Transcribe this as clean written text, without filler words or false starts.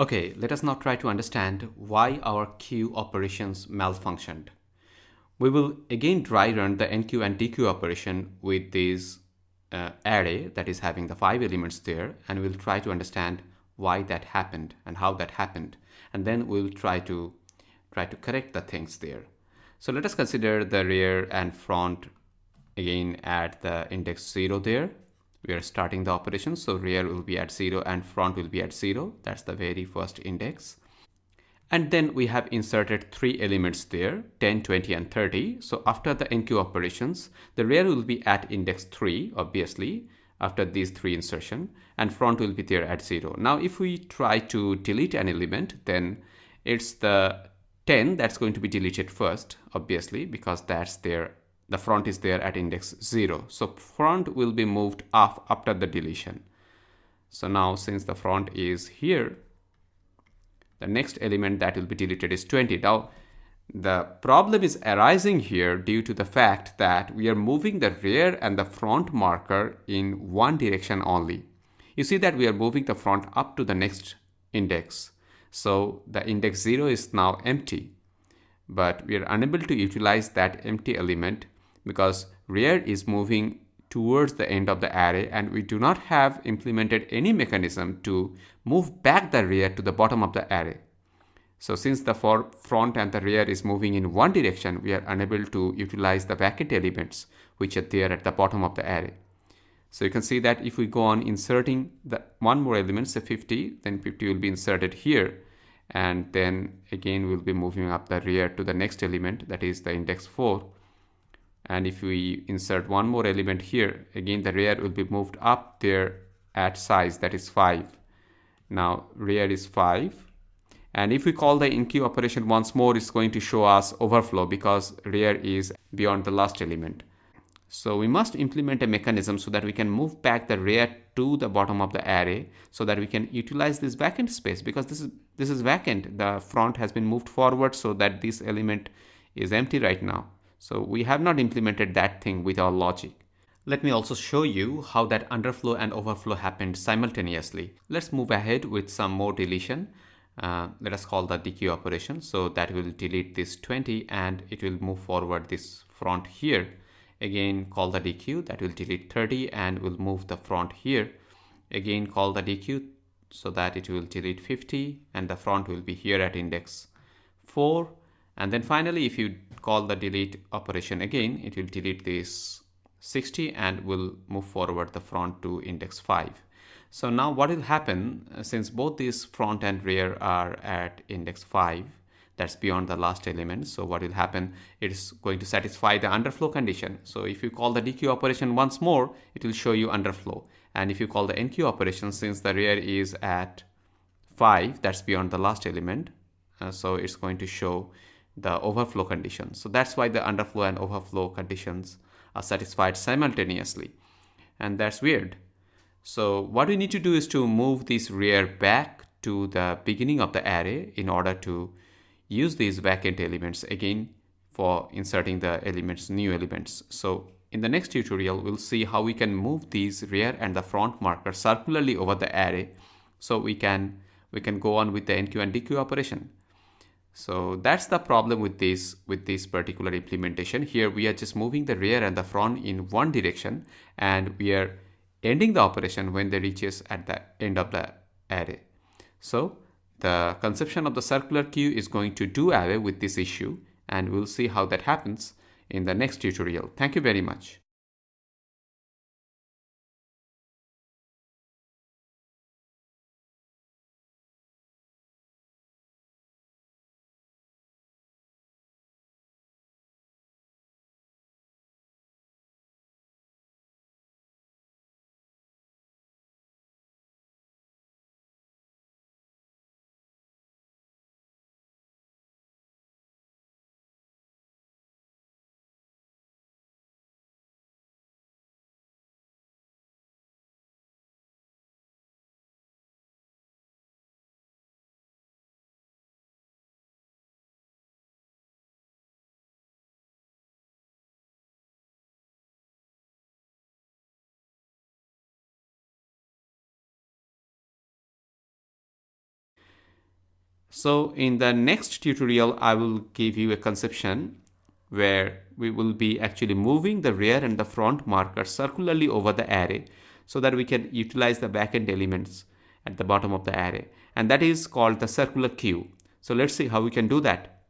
Okay, let us now try to understand why our queue operations malfunctioned. We will again dry run the NQ and DQ operation with this array that is having the 5 elements there, and we'll try to understand why that happened and how that happened, and then we'll try to correct the things there. So let us consider the rear and front again at the index 0 there. We are starting the operation, so rear will be at 0 and front will be at 0. That's the very first index. And then we have inserted 3 elements there, 10, 20 and 30. So after the NQ operations, the rear will be at index 3, obviously, after these 3 insertion, and front will be there at 0. Now if we try to delete an element, then it's the 10 that's going to be deleted first, obviously, because that's there. The front is there at index 0. So front will be moved off after the deletion. So now since the front is here, the next element that will be deleted is 20. Now, the problem is arising here due to the fact that we are moving the rear and the front marker in one direction only. You see that we are moving the front up to the next index. So the index 0 is now empty, but we are unable to utilize that empty element because rear is moving towards the end of the array, and we do not have implemented any mechanism to move back the rear to the bottom of the array. So since the front and the rear is moving in one direction, we are unable to utilize the vacant elements which are there at the bottom of the array. So you can see that if we go on inserting the one more element, say 50, then 50 will be inserted here, and then again we'll be moving up the rear to the next element, that is the index 4. And if we insert one more element here, again the rear will be moved up there at size, that is 5. Now rear is 5, and if we call the InQ operation once more, it's going to show us overflow because rear is beyond the last element. So we must implement a mechanism so that we can move back the rear to the bottom of the array so that we can utilize this vacant space, because this is vacant. The front has been moved forward so that this element is empty right now. So we have not implemented that thing with our logic. Let me also show you how that underflow and overflow happened simultaneously. Let's move ahead with some more deletion. Let us call the DQ operation. So that will delete this 20 and it will move forward this front here. Again call the DQ, that will delete 30 and will move the front here. Again call the DQ so that it will delete 50 and the front will be here at index 4. And then finally, if you call the delete operation again, it will delete this 60 and will move forward the front to index 5. So now what will happen, since both these front and rear are at index 5, that's beyond the last element. So what will happen, it is going to satisfy the underflow condition. So if you call the DQ operation once more, it will show you underflow. And if you call the NQ operation, since the rear is at 5, that's beyond the last element, so it's going to show the overflow condition. So that's why the underflow and overflow conditions are satisfied simultaneously, and that's weird. So what we need to do is to move this rear back to the beginning of the array in order to use these vacant elements again for inserting the elements, new elements. So in the next tutorial, we'll see how we can move these rear and the front markers circularly over the array so we can go on with the NQ and DQ operation. So that's the problem with this particular implementation. Here we are just moving the rear and the front in one direction, and we are ending the operation when they reaches at the end of the array. So the conception of the circular queue is going to do away with this issue, and we'll see how that happens in the next tutorial. Thank you very much. So in the next tutorial, I will give you a conception where we will be actually moving the rear and the front markers circularly over the array so that we can utilize the backend elements at the bottom of the array. And that is called the circular queue. So let's see how we can do that.